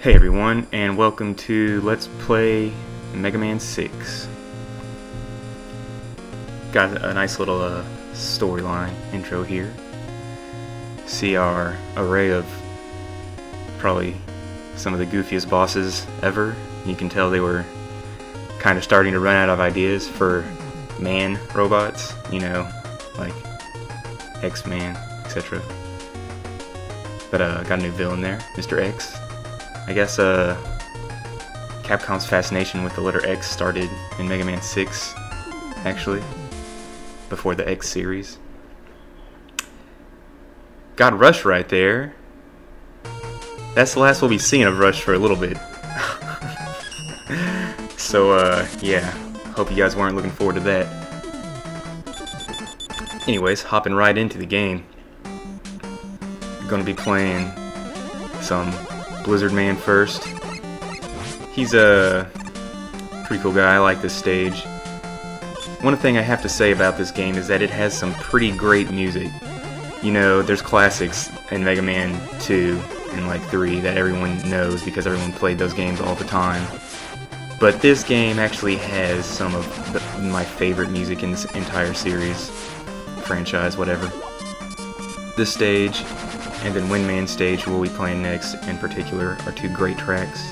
Hey everyone, and welcome to Let's Play Mega Man 6. Got a nice little storyline intro here. See our array of probably some of the goofiest bosses ever. You can tell they were kind of starting to run out of ideas for man robots, you know, like X-Man, etc. But got a new villain there, Mr. X. I guess Capcom's fascination with the letter X started in Mega Man 6, actually, before the X series. Got Rush right there. That's the last we'll be seeing of Rush for a little bit. So, yeah, hope you guys weren't looking forward to that. Anyways, hopping right into the game. Gonna be playing some Blizzard Man first. He's a pretty cool guy. I like this stage. One thing I have to say about this game is that it has some pretty great music. You know, there's classics in Mega Man 2 and like 3 that everyone knows because everyone played those games all the time. But this game actually has some of my favorite music in this entire series, franchise, whatever. This stage and then Windman stage we'll be playing next in particular are two great tracks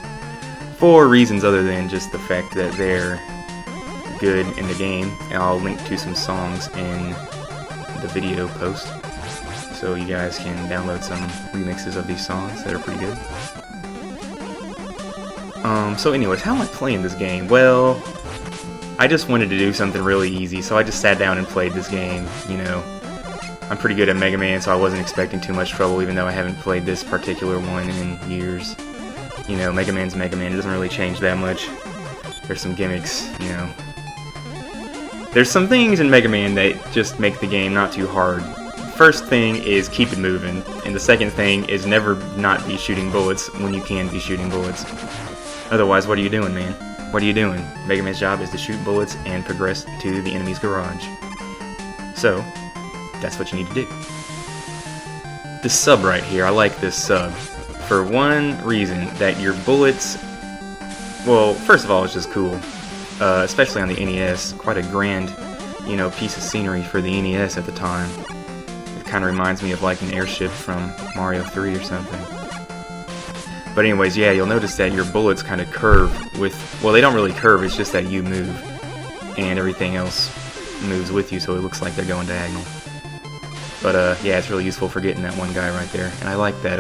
for reasons other than just the fact that they're good in the game, and I'll link to some songs in the video post so you guys can download some remixes of these songs that are pretty good. So anyways, how am I playing this game? Well, I just wanted to do something really easy, so I just sat down and played this game, you know. I'm pretty good at Mega Man, so I wasn't expecting too much trouble, even though I haven't played this particular one in years. You know, Mega Man's Mega Man, it doesn't really change that much. There's some gimmicks, you know. There's some things in Mega Man that just make the game not too hard. First thing is keep it moving, and the second thing is never not be shooting bullets when you can be shooting bullets. Otherwise, what are you doing, man? What are you doing? Mega Man's job is to shoot bullets and progress to the enemy's garage. So, that's what you need to do. This sub right here, I like this sub for one reason, that your bullets, well, first of all, it's just cool, especially on the NES. Quite a grand, you know, piece of scenery for the NES at the time. It kind of reminds me of like an airship from Mario 3 or something. But anyways, yeah, you'll notice that your bullets kind of curve with, well, they don't really curve, it's just that you move, and everything else moves with you, so it looks like they're going diagonal. But, yeah, it's really useful for getting that one guy right there. And I like that,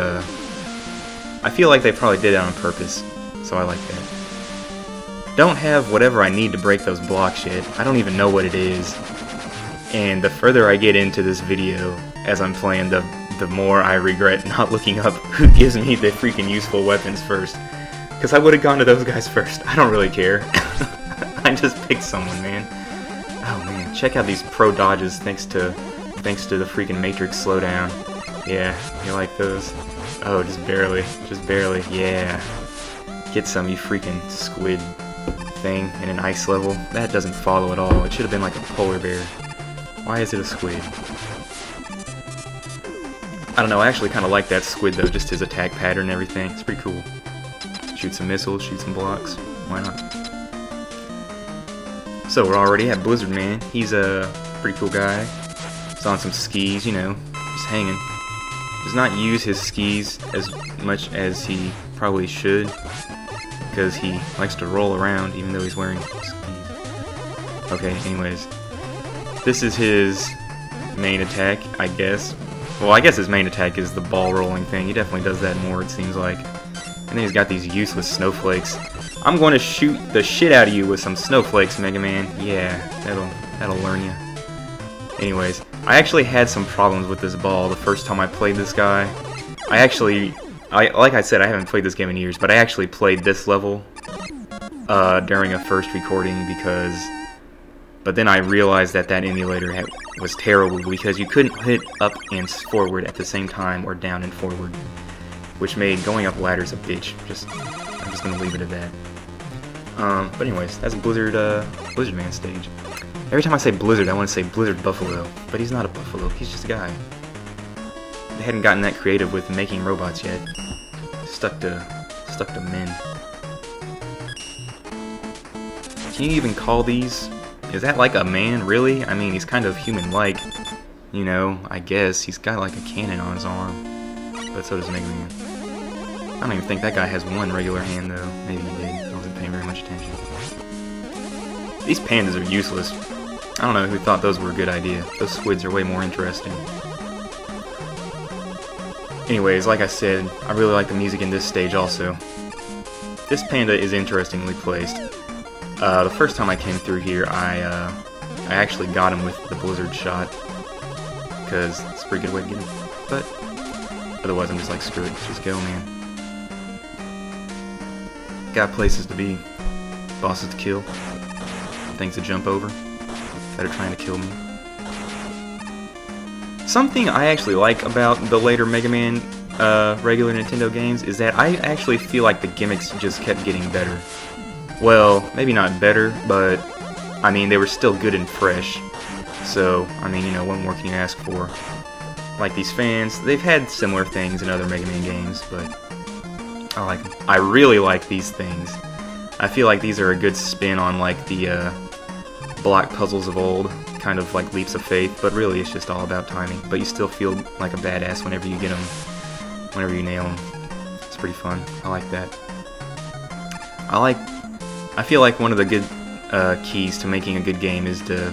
I feel like they probably did it on purpose, so I like that. Don't have whatever I need to break those blocks yet. I don't even know what it is. And the further I get into this video as I'm playing, the more I regret not looking up who gives me the freaking useful weapons first. Because I would have gone to those guys first. I don't really care. I just picked someone, man. Oh, man. Check out these pro dodges thanks to the freaking Matrix slowdown. Yeah, you like those? Oh, just barely, yeah. Get some, you freaking squid thing in an ice level. That doesn't follow at all. It should have been like a polar bear. Why is it a squid? I don't know, I actually kind of like that squid though, just his attack pattern and everything. It's pretty cool. Shoot some missiles, shoot some blocks. Why not? So we're already at Blizzard Man. He's a pretty cool guy. He's on some skis, you know, just hanging. Does not use his skis as much as he probably should, because he likes to roll around even though he's wearing skis. Okay, anyways. This is his main attack, I guess. Well, I guess his main attack is the ball rolling thing. He definitely does that more, it seems like. And then he's got these useless snowflakes. I'm going to shoot the shit out of you with some snowflakes, Mega Man. Yeah, that'll learn you. Anyways, I actually had some problems with this ball the first time I played this guy. Like I said, I haven't played this game in years, but I actually played this level during a first recording but then I realized that emulator was terrible because you couldn't hit up and forward at the same time or down and forward, which made going up ladders a bitch. I'm just gonna leave it at that. But anyways, that's Blizzard Man stage. Every time I say Blizzard, I want to say Blizzard Buffalo, but he's not a buffalo, he's just a guy. They hadn't gotten that creative with making robots yet. Stuck to Stuck to men. Can you even call these? Is that like a man, really? I mean, he's kind of human-like. You know, I guess. He's got like a cannon on his arm. But so does Mega Man. I don't even think that guy has one regular hand, though. Maybe he did. I wasn't paying very much attention. These pandas are useless. I don't know who thought those were a good idea. Those squids are way more interesting. Anyways, like I said, I really like the music in this stage also. This panda is interestingly placed. The first time I came through here, I actually got him with the blizzard shot. Because it's a pretty good way to get him. But otherwise I'm just like, screw it, let's just go, man. Got places to be, bosses to kill, things to jump over that are trying to kill me. Something I actually like about the later Mega Man regular Nintendo games is that I actually feel like the gimmicks just kept getting better. Well, maybe not better, but I mean, they were still good and fresh. So, I mean, you know, what more can you ask for? Like these fans, they've had similar things in other Mega Man games, but I like them. I really like these things. I feel like these are a good spin on like the block puzzles of old, kind of like leaps of faith, but really it's just all about timing. But you still feel like a badass whenever you get them, whenever you nail them. It's pretty fun. I like that. I feel like one of the good keys to making a good game is to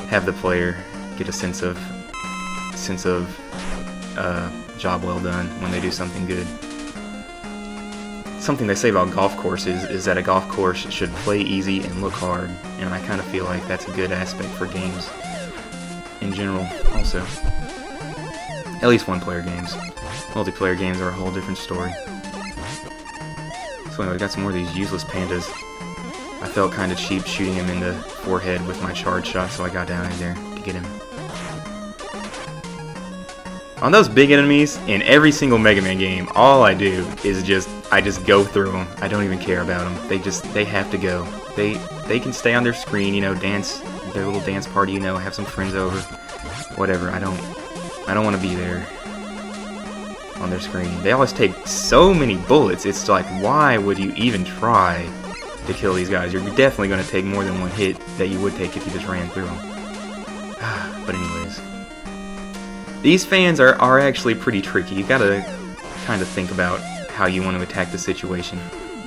have the player get a sense of job well done when they do something good. Something they say about golf courses is that a golf course should play easy and look hard, and I kind of feel like that's a good aspect for games in general also. At least one-player games. Multiplayer games are a whole different story. So anyway, we got some more of these useless pandas. I felt kind of cheap shooting him in the forehead with my charge shot, so I got down in there to get him. On those big enemies, in every single Mega Man game, all I do is I just go through them. I don't even care about them. They have to go. They can stay on their screen, you know, dance their little dance party, you know, have some friends over, whatever. I don't want to be there on their screen. They always take so many bullets. It's like, why would you even try to kill these guys? You're definitely going to take more than one hit that you would take if you just ran through them. But anyways, these fans are actually pretty tricky. You gotta kind of think about how you want to attack the situation.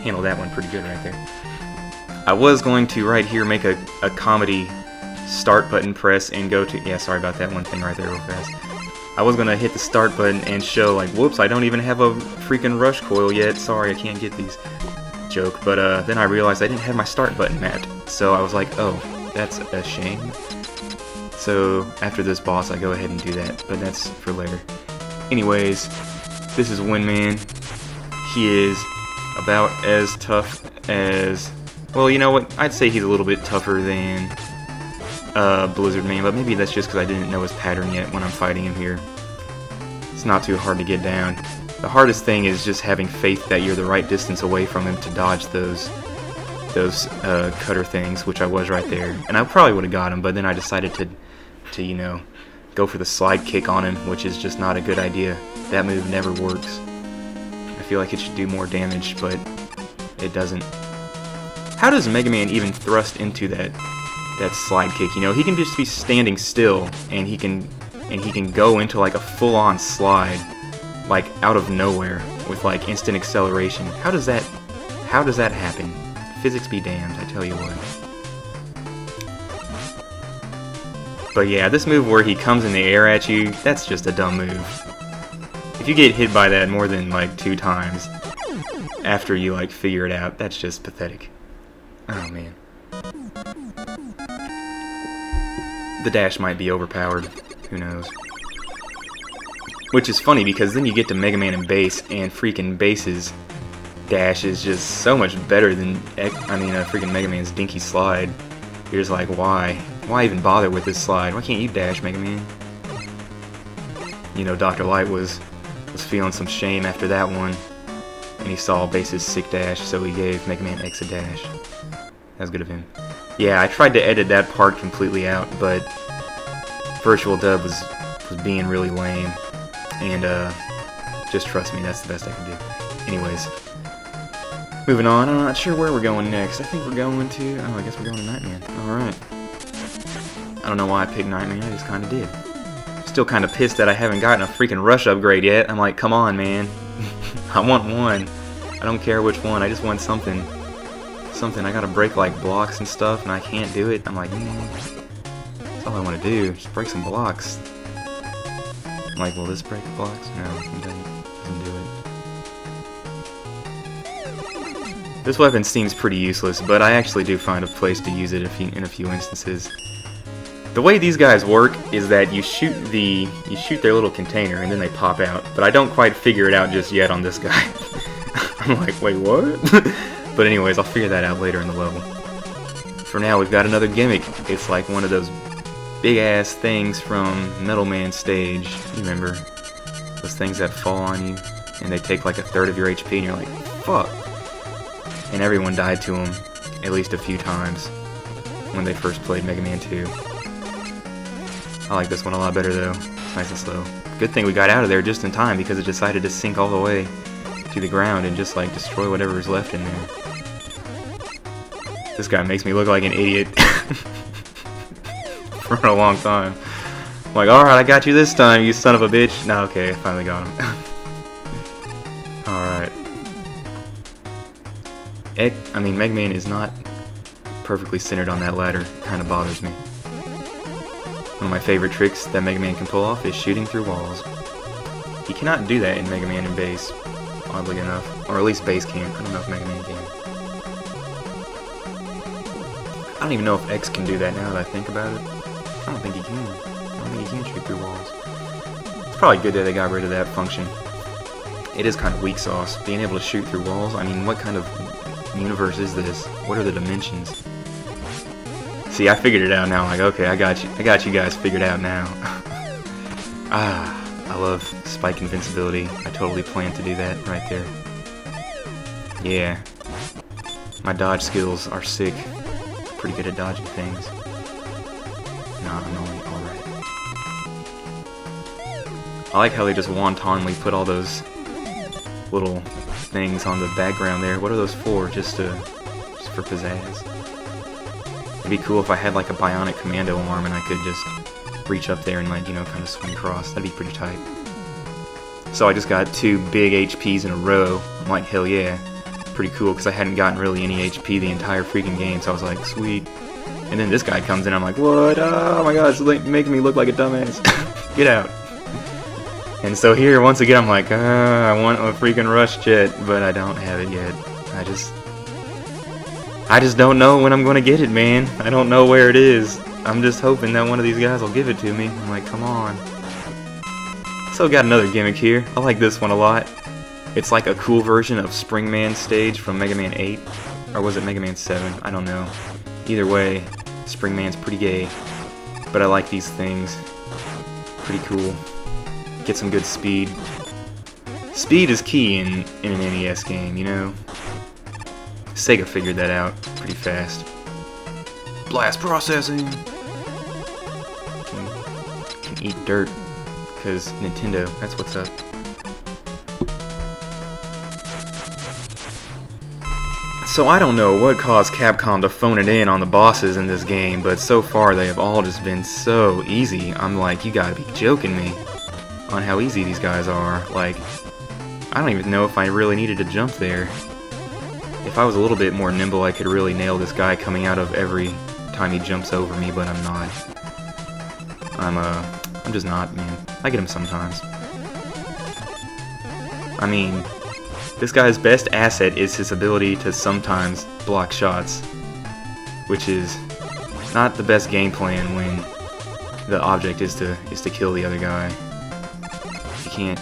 Handle that one pretty good right there. I was going to right here make a comedy start button press and go to, yeah, sorry about that one thing right there real fast. I was gonna hit the start button and show like, whoops, I don't even have a freaking rush coil yet, sorry, I can't get these. Joke, but then I realized I didn't have my start button mapped, so I was like, oh, that's a shame. So after this boss I go ahead and do that, but that's for later. Anyways, this is Windman. He is about as tough as, well, you know what, I'd say he's a little bit tougher than Blizzard Man, but maybe that's just because I didn't know his pattern yet when I'm fighting him here. It's not too hard to get down. The hardest thing is just having faith that you're the right distance away from him to dodge those cutter things, which I was right there. And I probably would have got him, but then I decided to you know, go for the slide kick on him, which is just not a good idea. That move never works. I feel like it should do more damage, but it doesn't. How does Mega Man even thrust into that slide kick? You know, he can just be standing still, and he can go into like a full-on slide, like out of nowhere with like instant acceleration. How does that happen? Physics be damned, I tell you what. But yeah, this move where he comes in the air at you, that's just a dumb move. If you get hit by that more than like 2 times after you like figure it out, that's just pathetic. Oh man. The dash might be overpowered, who knows. Which is funny because then you get to Mega Man and Bass, and freaking Bass's dash is just so much better than, freaking Mega Man's dinky slide. You're just like, why? Why even bother with this slide? Why can't you dash, Mega Man? You know, Dr. Light was feeling some shame after that one, and he saw Bass's sick dash, so he gave Mega Man X a dash. That was good of him. Yeah, I tried to edit that part completely out, but Virtual Dub was being really lame, and just trust me, that's the best I can do. Anyways, Moving on, I'm not sure where we're going next. I think we're going to... Oh, I guess we're going to Nightman. Alright. I don't know why I picked Nightman, I just kind of did. Still kind of pissed that I haven't gotten a freaking rush upgrade yet. I'm like, come on, man. I want one. I don't care which one, I just want something. Something. I gotta break, like, blocks and stuff, and I can't do it. I'm like, that's all I want to do. Just break some blocks. I'm like, will this break the blocks? No, it doesn't do it. This weapon seems pretty useless, but I actually do find a place to use it in a few instances. The way these guys work is that you shoot their little container and then they pop out, but I don't quite figure it out just yet on this guy. I'm like, wait, what? But anyways, I'll figure that out later in the level. For now, we've got another gimmick. It's like one of those big-ass things from Metal Man stage. You remember? Those things that fall on you, and they take like a third of your HP, and you're like, fuck. And everyone died to them at least a few times when they first played Mega Man 2. I like this one a lot better though. It's nice and slow. Good thing we got out of there just in time because it decided to sink all the way to the ground and just like destroy whatever is left in there. This guy makes me look like an idiot for a long time. I'm like, alright, I got you this time, you son of a bitch. No, okay, I finally got him. Alright. I mean, Mega Man is not perfectly centered on that ladder. It kind of bothers me. One of my favorite tricks that Mega Man can pull off is shooting through walls. He cannot do that in Mega Man and Base, oddly enough. Or at least Base can. I don't know if Mega Man can. I don't even know if X can do that now that I think about it. I don't think he can. I don't think he can shoot through walls. It's probably good that they got rid of that function. It is kind of weak sauce. Being able to shoot through walls, I mean, what kind of universe is this? What are the dimensions? See, I figured it out now. I'm like, okay, I got you guys figured out now. I love spike invincibility. I totally plan to do that right there. Yeah. My dodge skills are sick. Pretty good at dodging things. Nah, I'm only alright. I like how they just wantonly put all those little things on the background there. What are those for? Just for pizzazz. It'd be cool if I had like a bionic commando arm and I could just reach up there and like, you know, kind of swing across. That'd be pretty tight. So I just got 2 big HPs in a row. I'm like, hell yeah. Pretty cool because I hadn't gotten really any HP the entire freaking game, so I was like, sweet. And then this guy comes in, I'm like, what? Oh my god, it's like making me look like a dumbass. Get out. And so here, once again, I'm like, I want a freaking rush jet, but I don't have it yet. I just don't know when I'm gonna get it, man. I don't know where it is. I'm just hoping that one of these guys will give it to me. I'm like, come on. So got another gimmick here. I like this one a lot. It's like a cool version of Springman stage from Mega Man 8. Or was it Mega Man 7? I don't know. Either way, Springman's pretty gay. But I like these things. Pretty cool. Get some good speed. Speed is key in an NES game, you know? Sega figured that out pretty fast. Blast processing! Can eat dirt. Because Nintendo, that's what's up. So I don't know what caused Capcom to phone it in on the bosses in this game, but so far they have all just been so easy. I'm like, you gotta be joking me on how easy these guys are. Like, I don't even know if I really needed to jump there. If I was a little bit more nimble, I could really nail this guy coming out of every time he jumps over me, but I'm not. I'm just not, man. I get him sometimes. I mean, this guy's best asset is his ability to sometimes block shots, which is not the best game plan when the object is to kill the other guy. You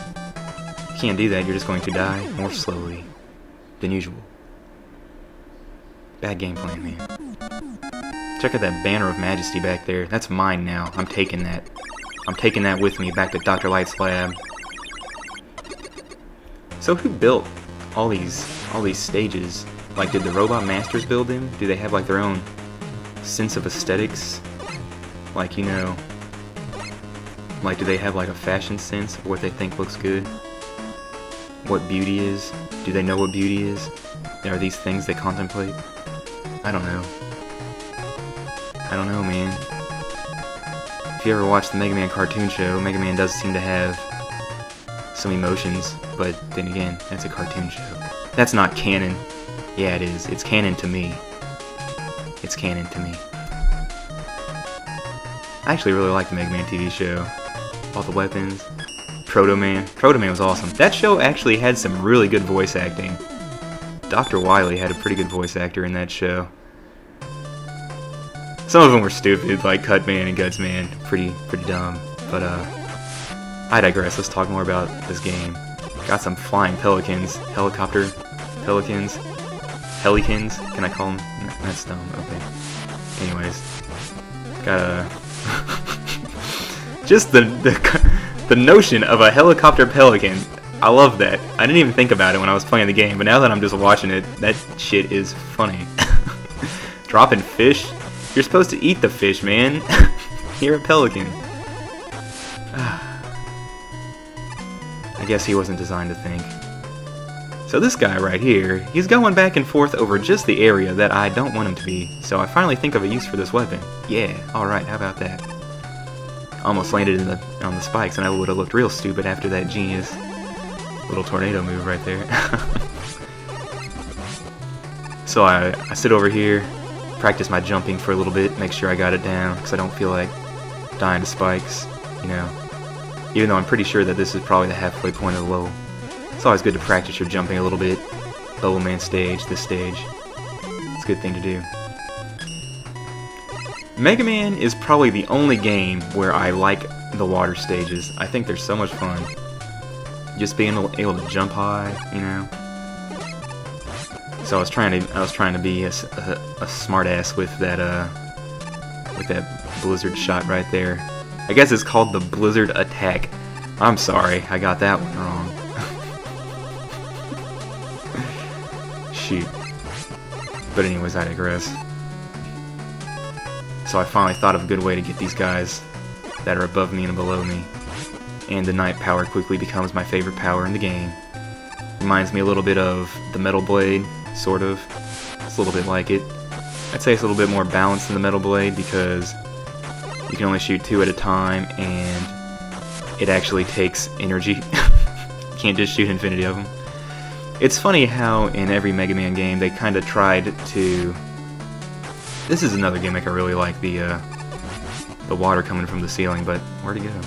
can't do that. You're just going to die more slowly than usual. Bad game plan, man. Check out that banner of majesty back there. That's mine now. I'm taking that. I'm taking that with me back to Dr. Light's lab. So who built all these stages? Like, did the Robot Masters build them? Do they have like their own sense of aesthetics? Like, you know, like, do they have like a fashion sense of what they think looks good? What beauty is? Do they know what beauty is? Are these things they contemplate? I don't know. I don't know, man. If you ever watch the Mega Man cartoon show, Mega Man does seem to have some emotions, but then again, that's a cartoon show. That's not canon. Yeah, it is. It's canon to me. It's canon to me. I actually really like the Mega Man TV show. All the weapons. Proto Man. Proto Man was awesome. That show actually had some really good voice acting. Dr. Wily had a pretty good voice actor in that show. Some of them were stupid, like Cut Man and Guts Man. Pretty dumb. But, I digress. Let's talk more about this game. Got some flying pelicans. Helicopter pelicans. Pelicans? Can I call them? That's dumb. Okay. Anyways. Got a... Just the notion of a helicopter pelican. I love that. I didn't even think about it when I was playing the game, but now that I'm just watching it, that shit is funny. Dropping fish? You're supposed to eat the fish, man. You're a pelican. I guess he wasn't designed to think. So this guy right here, he's going back and forth over just the area that I don't want him to be, so I finally think of a use for this weapon. Yeah, alright, how about that? Almost landed on the spikes, and I would have looked real stupid after that genius little tornado move right there. So I sit over here, practice my jumping for a little bit, make sure I got it down, because I don't feel like dying to spikes, you know. Even though I'm pretty sure that this is probably the halfway point of the level. It's always good to practice your jumping a little bit. Bubble Man stage, this stage. It's a good thing to do. Mega Man is probably the only game where I like the water stages. I think they're so much fun. Just being able to jump high, you know. So I was trying to be a smartass with that blizzard shot right there. I guess it's called the blizzard attack. I'm sorry, I got that one wrong. Shoot. But anyways, I digress. So I finally thought of a good way to get these guys that are above me and below me. And the night power quickly becomes my favorite power in the game. Reminds me a little bit of the Metal Blade, sort of. It's a little bit like it. I'd say it's a little bit more balanced than the Metal Blade because you can only shoot 2 at a time and it actually takes energy. You can't just shoot infinity of them. It's funny how in every Mega Man game they kind of tried to... This is another gimmick I really like, the water coming from the ceiling, but where'd it go?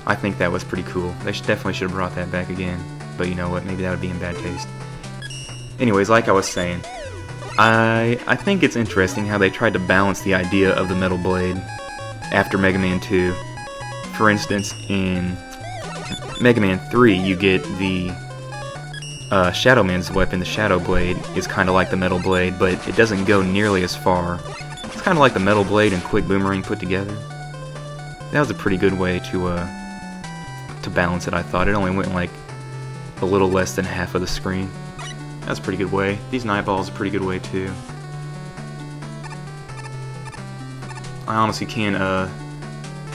I think that was pretty cool. They definitely should have brought that back again, but you know what, maybe that would be in bad taste. Anyways, like I was saying, I think it's interesting how they tried to balance the idea of the Metal Blade after Mega Man 2. For instance, in Mega Man 3, you get the Shadow Man's weapon, the Shadow Blade, is kind of like the Metal Blade, but it doesn't go nearly as far. It's kind of like the Metal Blade and Quick Boomerang put together. That was a pretty good way to balance it, I thought. It only went like a little less than half of the screen. That's a pretty good way. These night balls are a pretty good way too. I honestly can't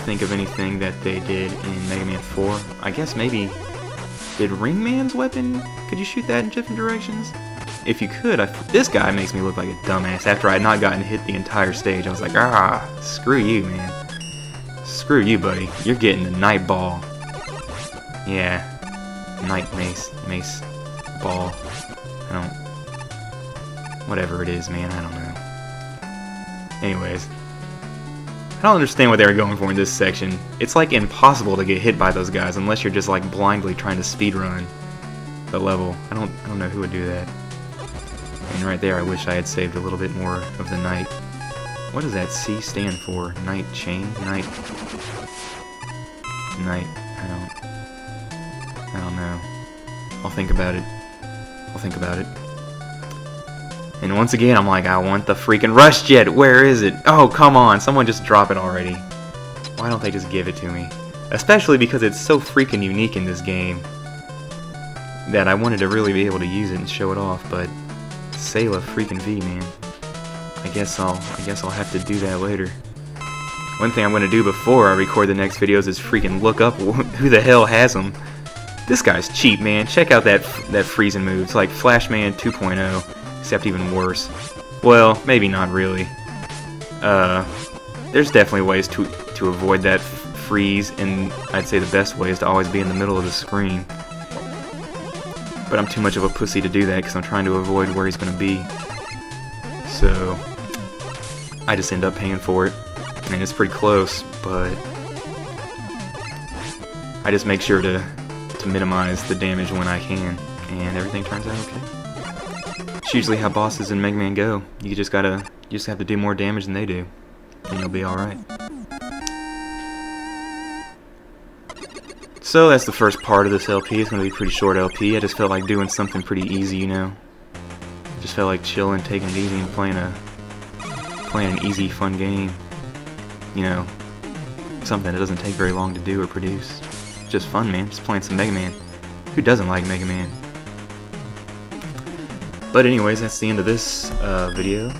think of anything that they did in Mega Man 4. I guess maybe... Did Ring Man's weapon... Could you shoot that in different directions? If you could, this guy makes me look like a dumbass. After I had not gotten hit the entire stage, I was like, ah, screw you, man. Screw you, buddy. You're getting the night ball. Yeah. Night mace ball. I don't... Whatever it is, man, I don't know. Anyways. I don't understand what they were going for in this section. It's like impossible to get hit by those guys unless you're just like blindly trying to speedrun the level. I don't know who would do that. And right there, I wish I had saved a little bit more of the night. What does that C stand for? Night chain? Night... I don't know. I'll think about it. And once again, I'm like, I want the freaking Rush Jet! Where is it? Oh, come on! Someone just drop it already. Why don't they just give it to me? Especially because it's so freaking unique in this game that I wanted to really be able to use it and show it off, but Sayla freaking V, man. I guess I'll have to do that later. One thing I'm going to do before I record the next videos is freaking look up who the hell has them. This guy's cheap, man. Check out that freezing move. It's like Flash Man 2.0, except even worse. Well, maybe not really. There's definitely ways to avoid that freeze, and I'd say the best way is to always be in the middle of the screen. But I'm too much of a pussy to do that because I'm trying to avoid where he's going to be. So I just end up paying for it. And it's pretty close, but I just make sure to minimize the damage when I can, and everything turns out okay. It's usually how bosses in Mega Man go. You just have to do more damage than they do, and you'll be alright. So that's the first part of this LP. It's going to be a pretty short LP. I just felt like doing something pretty easy, you know. Just felt like chilling, taking it easy, and playing an easy, fun game. You know, something that doesn't take very long to do or produce. Just fun, man. Just playing some Mega Man. Who doesn't like Mega Man? But anyways, that's the end of this video.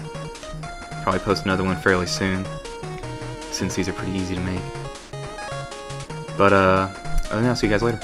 Probably post another one fairly soon, since these are pretty easy to make. But other than that, I'll see you guys later.